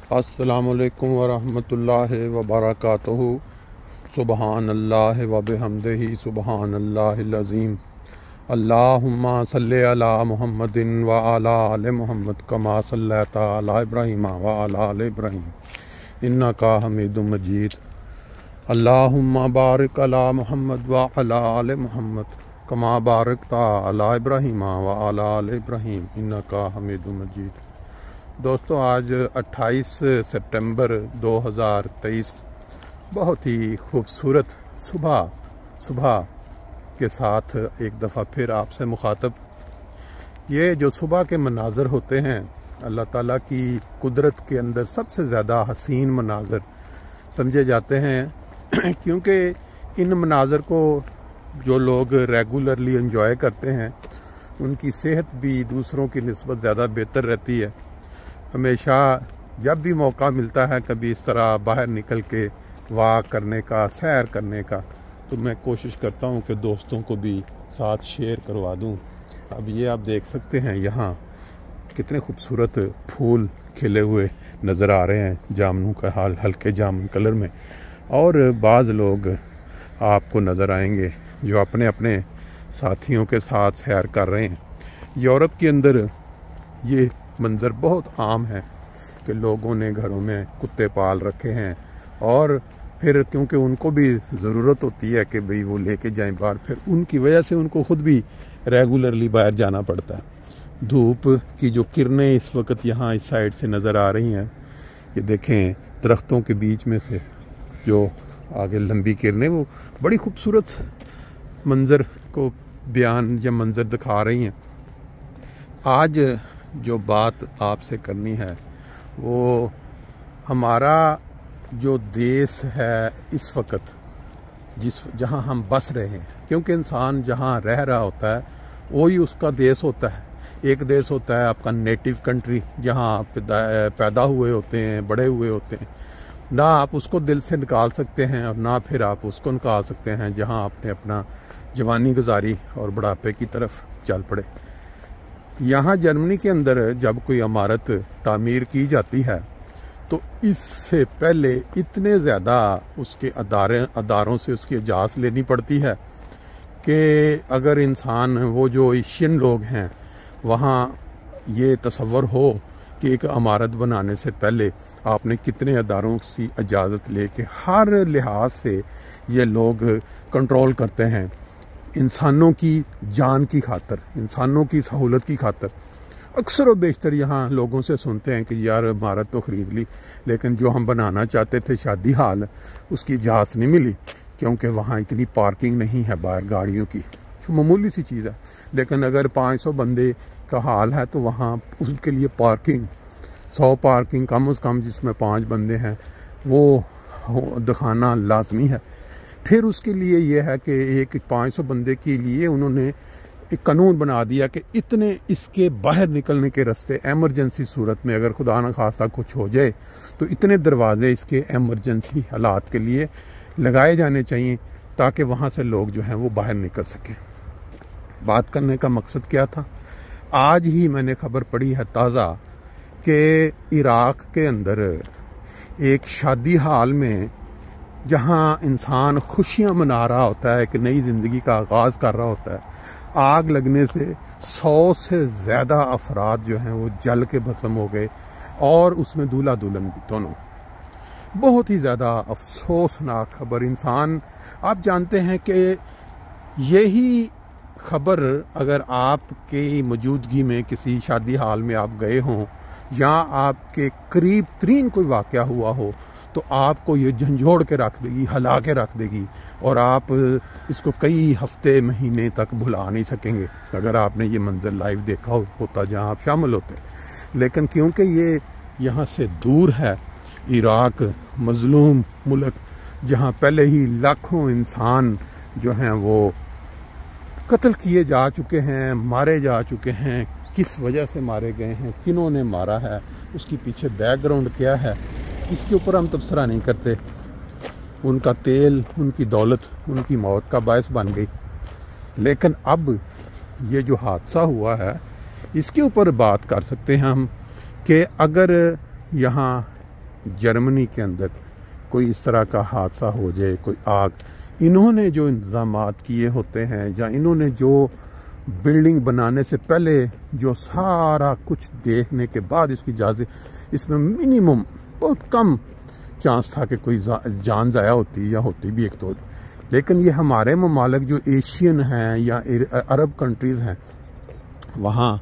अस्सलामुअलैकुम वरहमतुल्लाहि वबरकातुहू। सुबहानल्लाहि व बिहम्दिही सुबहानल्लाहिल अज़ीम। अल्लाहुम्मा सल्लि अला मुहम्मदिन व अला आलि मुहम्मद कमा सल्लैता अला इब्राहीम व अला आलि इब्राहीम इन्नका हमीदुम मजीद। अल्लाहुम्मा बारिक अला मुहम्मद व अला आलि मुहम्मद कमा बारकता अला इब्राहीम व अला आलि इब्राहीम इन्नका हमीदुम मजीद। दोस्तों, आज 28 सितंबर 2023 बहुत ही खूबसूरत सुबह के साथ एक दफ़ा फिर आपसे मुखातब। ये जो सुबह के मनाज़र होते हैं, अल्लाह ताला की कुदरत के अंदर सबसे ज़्यादा हसीन मनाज़र समझे जाते हैं क्योंकि इन मनाज़र को जो लोग रेगुलरली एंजॉय करते हैं उनकी सेहत भी दूसरों की निस्बत ज़्यादा बेहतर रहती है। हमेशा जब भी मौका मिलता है कभी इस तरह बाहर निकल के वॉक करने का, सैर करने का, तो मैं कोशिश करता हूं कि दोस्तों को भी साथ शेयर करवा दूं। अब ये आप देख सकते हैं यहाँ कितने खूबसूरत फूल खिले हुए नज़र आ रहे हैं, जामुनों का हाल हल्के जामुन कलर में। और बाज़ लोग आपको नज़र आएंगे जो अपने अपने साथियों के साथ सैर कर रहे हैं। यूरोप के अंदर ये मंज़र बहुत आम है कि लोगों ने घरों में कुत्ते पाल रखे हैं और फिर क्योंकि उनको भी ज़रूरत होती है कि भाई वो लेके जाएं बाहर, फिर उनकी वजह से उनको ख़ुद भी रेगुलरली बाहर जाना पड़ता है। धूप की जो किरणें इस वक्त यहाँ इस साइड से नज़र आ रही हैं, ये देखें दरख्तों के बीच में से जो आगे लंबी किरणें, वो बड़ी खूबसूरत मंज़र को बयान या मंज़र दिखा रही हैं। आज जो बात आपसे करनी है वो हमारा जो देश है इस वक्त जहाँ हम बस रहे हैं, क्योंकि इंसान जहाँ रह रहा होता है वही उसका देश होता है। एक देश होता है आपका नेटिव कंट्री, जहाँ आप पैदा हुए होते हैं, बड़े हुए होते हैं। ना आप उसको दिल से निकाल सकते हैं और ना फिर आप उसको निकाल सकते हैं जहाँ आपने अपना जवानी गुजारी और बुढ़ापे की तरफ चल पड़े। यहाँ जर्मनी के अंदर जब कोई इमारत तामीर की जाती है तो इससे पहले इतने ज़्यादा उसके अदारों से उसकी इजाज़त लेनी पड़ती है कि अगर इंसान, वो जो एशियन लोग हैं, वहाँ ये तसव्वुर हो कि एक इमारत बनाने से पहले आपने कितने अदारों की इजाज़त लेके हर लिहाज से ये लोग कंट्रोल करते हैं इंसानों की जान की खातर, इंसानों की सहूलत की खातर। अक्सर और बेशतर यहाँ लोगों से सुनते हैं कि यार इमारत तो ख़रीद ली, लेकिन जो हम बनाना चाहते थे शादी हाल, उसकी इजाज़त नहीं मिली क्योंकि वहाँ इतनी पार्किंग नहीं है बाहर गाड़ियों की, जो मामूली सी चीज़ है। लेकिन अगर 500 बंदे का हाल है तो वहाँ उसके लिए पार्किंग 100 पार्किंग कम से कम जिसमें 5 बंदे हैं वो दिखाना लाजमी है। फिर उसके लिए यह है कि एक 500 बंदे के लिए उन्होंने एक कानून बना दिया कि इतने इसके बाहर निकलने के रास्ते, एमरजेंसी सूरत में अगर खुदा न खास्ता कुछ हो जाए तो इतने दरवाज़े इसके एमरजेंसी हालात के लिए लगाए जाने चाहिए ताकि वहाँ से लोग जो हैं वो बाहर निकल सकें। बात करने का मकसद क्या था? आज ही मैंने खबर पढ़ी है ताज़ा कि इराक़ के अंदर एक शादी हाल में, जहाँ इंसान खुशियाँ मना रहा होता है, एक नई ज़िंदगी का आगाज़ कर रहा होता है, आग लगने से 100 से ज़्यादा अफराद जो हैं वो जल के भस्म हो गए और उसमें दूल्हा दुल्हन भी दोनों। बहुत ही ज़्यादा अफसोसनाक खबर। इंसान, आप जानते हैं कि यही खबर अगर आपकी मौजूदगी में किसी शादी हाल में आप गए हों या आपके करीब तरीन कोई वाक़या हुआ हो तो आपको ये झंझोड़ के रख देगी, हिला के रख देगी और आप इसको कई हफ्ते महीने तक भुला नहीं सकेंगे अगर आपने ये मंज़र लाइव देखा होता जहाँ आप शामिल होते। लेकिन क्योंकि ये यहाँ से दूर है, इराक़ मज़लूम मुल्क जहाँ पहले ही लाखों इंसान जो हैं वो कत्ल किए जा चुके हैं, मारे जा चुके हैं, किस वजह से मारे गए हैं, किन्होंने मारा है, उसके पीछे बैकग्राउंड क्या है, इसके ऊपर हम तबसरा नहीं करते। उनका तेल, उनकी दौलत, उनकी मौत का बायस बन गई। लेकिन अब ये जो हादसा हुआ है इसके ऊपर बात कर सकते हैं हम कि अगर यहाँ जर्मनी के अंदर कोई इस तरह का हादसा हो जाए, कोई आग, इन्होंने जो इंतज़ामात किए होते हैं या इन्होंने जो बिल्डिंग बनाने से पहले जो सारा कुछ देखने के बाद इसकी इजाज़त, इसमें मिनिमम बहुत कम चांस था कि कोई जान ज़ाया होती या होती भी एक तो। लेकिन ये हमारे ममालिक जो एशियन हैं या अरब कंट्रीज़ हैं, वहाँ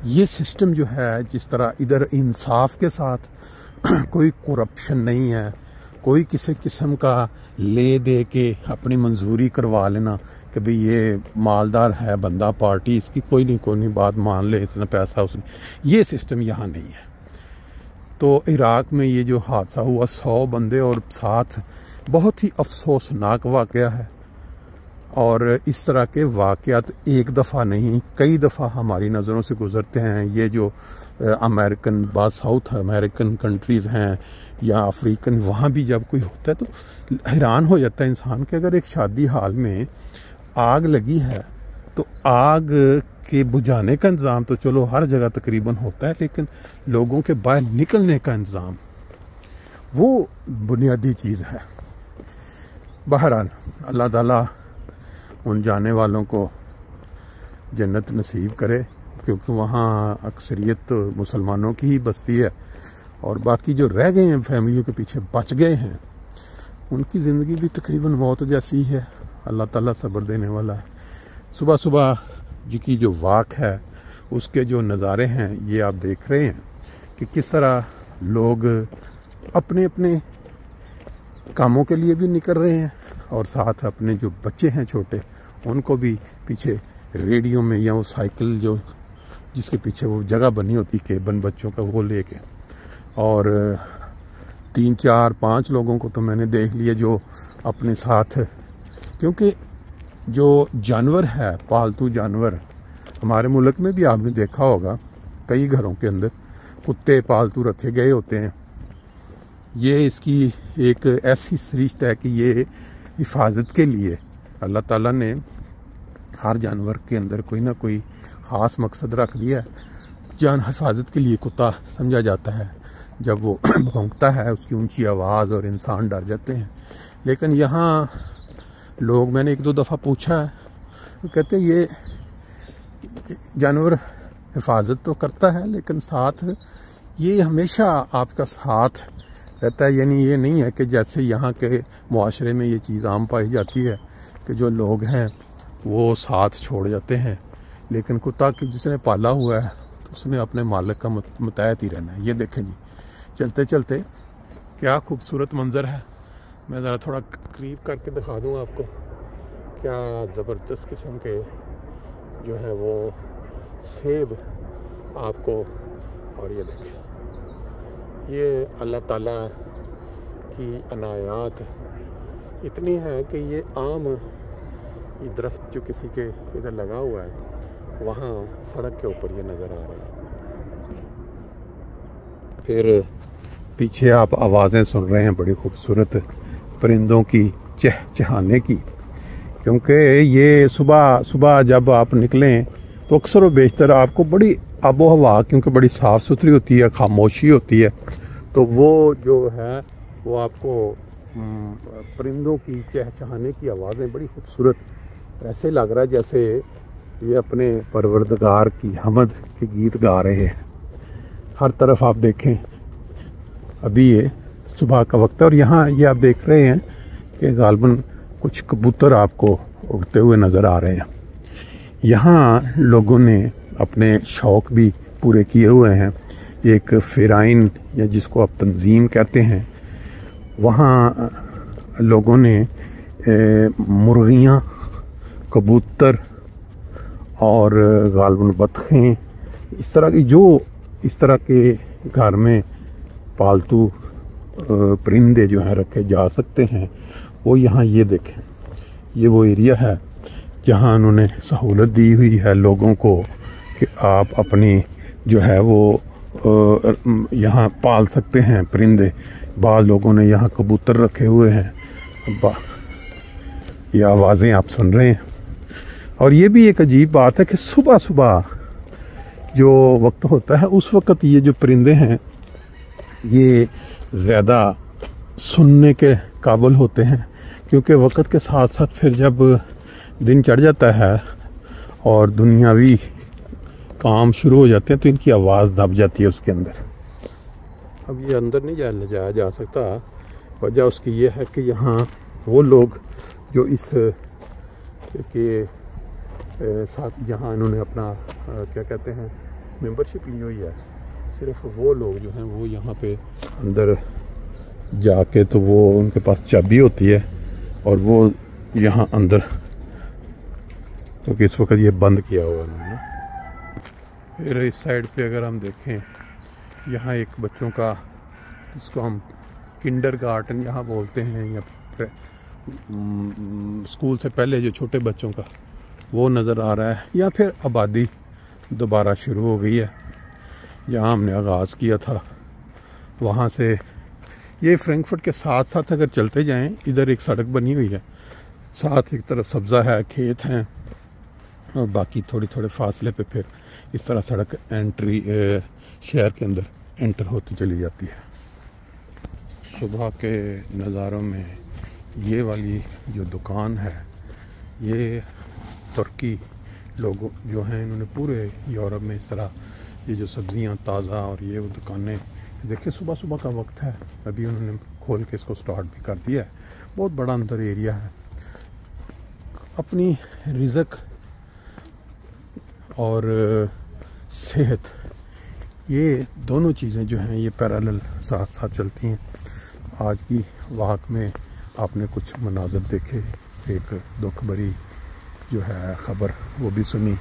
ये सिस्टम जो है, जिस तरह इधर इंसाफ के साथ कोई करप्शन नहीं है, कोई किसी किस्म का ले दे के अपनी मंजूरी करवा लेना कि भाई ये मालदार है बंदा, पार्टी इसकी कोई नहीं बात मान ले, इसने पैसा उसने, ये सिस्टम यहाँ नहीं है। तो इराक़ में ये जो हादसा हुआ 100 बंदे और साथ बहुत ही अफसोसनाक वाक़या है। और इस तरह के वाक़यात एक दफ़ा नहीं कई दफ़ा हमारी नज़रों से गुज़रते हैं। ये जो अमेरिकन बाद साउथ अमेरिकन कंट्रीज़ हैं या अफ्रीकन, वहाँ भी जब कोई होता है तो हैरान हो जाता है इंसान कि अगर एक शादी हाल में आग लगी है तो आग के बुझाने का इंतज़ाम तो चलो हर जगह तकरीबन होता है, लेकिन लोगों के बाहर निकलने का इंतज़ाम वो बुनियादी चीज़ है। बहरहाल अल्लाह ताला उन जाने वालों को जन्नत नसीब करे, क्योंकि वहाँ अक्सरियत मुसलमानों की ही बस्ती है और बाकी जो रह गए हैं फैमिलियों के पीछे बच गए हैं, उनकी ज़िंदगी भी तकरीबन मौत जैसी है। अल्लाह ताला सब्र देने वाला है। सुबह सुबह जी की जो वाक़ है उसके जो नज़ारे हैं ये आप देख रहे हैं कि किस तरह लोग अपने अपने कामों के लिए भी निकल रहे हैं और साथ अपने जो बच्चे हैं छोटे उनको भी पीछे रेडियो में या वो साइकिल जो जिसके पीछे वो जगह बनी होती केबन बच्चों का वो लेके, और 3 4 5 लोगों को तो मैंने देख लिया जो अपने साथ, क्योंकि जो जानवर है पालतू जानवर हमारे मुल्क में भी आपने देखा होगा कई घरों के अंदर कुत्ते पालतू रखे गए होते हैं। ये इसकी एक ऐसी सृष्टि है कि ये हिफाजत के लिए अल्लाह ताला ने हर जानवर के अंदर कोई ना कोई ख़ास मकसद रख दिया है। जान हिफाजत के लिए कुत्ता समझा जाता है, जब वो भौंकता है उसकी ऊंची आवाज़ और इंसान डर जाते हैं। लेकिन यहाँ लोग, मैंने 1-2 दफ़ा पूछा है, तो कहते ये जानवर हिफाजत तो करता है लेकिन साथ ये हमेशा आपका साथ रहता है। यानी ये नहीं है कि जैसे यहाँ के मुआशरे में ये चीज़ आम पाई जाती है कि जो लोग हैं वो साथ छोड़ जाते हैं, लेकिन कुत्ता जिसने पाला हुआ है तो उसने अपने मालिक का मुतहत ही रहना है। ये देखें जी, चलते चलते क्या खूबसूरत मंज़र है। मैं ज़रा थोड़ा करीब करके दिखा दूँ आपको, क्या ज़बरदस्त किस्म के जो है वो सेब आपको। और ये देखें, ये अल्लाह ताला की अनायात इतनी है कि ये आम ये दरख्त जो किसी के इधर लगा हुआ है वहाँ सड़क के ऊपर ये नज़र आ रहा है। फिर पीछे आप आवाज़ें सुन रहे हैं बड़ी खूबसूरत परिंदों की चहचहाने की, क्योंकि ये सुबह सुबह जब आप निकलें तो अक्सर व बेशतर आपको बड़ी आबो हवा, क्योंकि बड़ी साफ़ सुथरी होती है, खामोशी होती है, तो वो जो है वो आपको परिंदों की चहचहाने की आवाज़ें बड़ी खूबसूरत, ऐसे लग रहा है जैसे ये अपने परवरदिगार की हमद के गीत गा रहे हैं। हर तरफ आप देखें, अभी ये सुबह का वक्त है और यहाँ ये आप देख रहे हैं कि गालबन कुछ कबूतर आपको उड़ते हुए नज़र आ रहे हैं। यहाँ लोगों ने अपने शौक़ भी पूरे किए हुए हैं। एक फ़िराइन या जिसको आप तंजीम कहते हैं, वहाँ लोगों ने मुर्गियाँ, कबूतर और गालबन बतखें, इस तरह के घर में पालतू परिंदे जो हैं रखे जा सकते हैं, वो यहाँ ये देखें, ये वो एरिया है जहाँ उन्होंने सहूलत दी हुई है लोगों को कि आप अपनी जो है वो यहाँ पाल सकते हैं परिंदे। बाद लोगों ने यहाँ कबूतर रखे हुए हैं, ये आवाज़ें आप सुन रहे हैं। और ये भी एक अजीब बात है कि सुबह सुबह जो वक्त होता है उस वक्त ये जो परिंदे हैं ये ज़्यादा सुनने के काबिल होते हैं, क्योंकि वक्त के साथ साथ फिर जब दिन चढ़ जाता है और दुनियावी काम शुरू हो जाते हैं तो इनकी आवाज़ दब जाती है उसके अंदर। अब ये अंदर नहीं जाया जा सकता। वजह उसकी ये है कि यहाँ वो लोग जो इस के साथ यहाँ इन्होंने अपना क्या कहते हैं मेंबरशिप ली हुई है, सिर्फ वो लोग जो हैं वो यहाँ पे अंदर जाके, तो वो उनके पास चाबी होती है और वो यहाँ अंदर, क्योंकि इस वक्त ये बंद किया हुआ है। फिर इस साइड पे अगर हम देखें, यहाँ एक बच्चों का, इसको हम किंडरगार्टन यहाँ बोलते हैं, या स्कूल से पहले जो छोटे बच्चों का, वो नज़र आ रहा है। या फिर आबादी दोबारा शुरू हो गई है। जहाँ हमने आगाज़ किया था वहाँ से ये फ्रैंकफर्ट के साथ साथ अगर चलते जाएं, इधर एक सड़क बनी हुई है, साथ एक तरफ सब्ज़ा है, खेत हैं, और बाकी थोड़े थोड़े फासले पे फिर इस तरह सड़क एंट्री शहर के अंदर एंटर होती चली जाती है। सुबह के नज़ारों में ये वाली जो दुकान है, ये तुर्की लोग जो हैं इन्होंने पूरे यूरोप में इस तरह ये जो सब्ज़ियाँ ताज़ा और ये वो दुकानें, देखिए सुबह सुबह का वक्त है, अभी उन्होंने खोल के इसको स्टार्ट भी कर दिया है। बहुत बड़ा अंदर एरिया है। अपनी रिज़्क और सेहत, ये दोनों चीज़ें जो हैं ये पैरेलल साथ साथ चलती हैं। आज की वाक़ में आपने कुछ मनाज़र देखे, एक दुख भरी जो है ख़बर वो भी सुनी।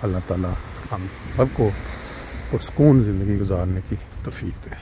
अल्लाह ताला हम सबको पुरसुकून ज़िंदगी गुजारने की तौफ़ीक दे।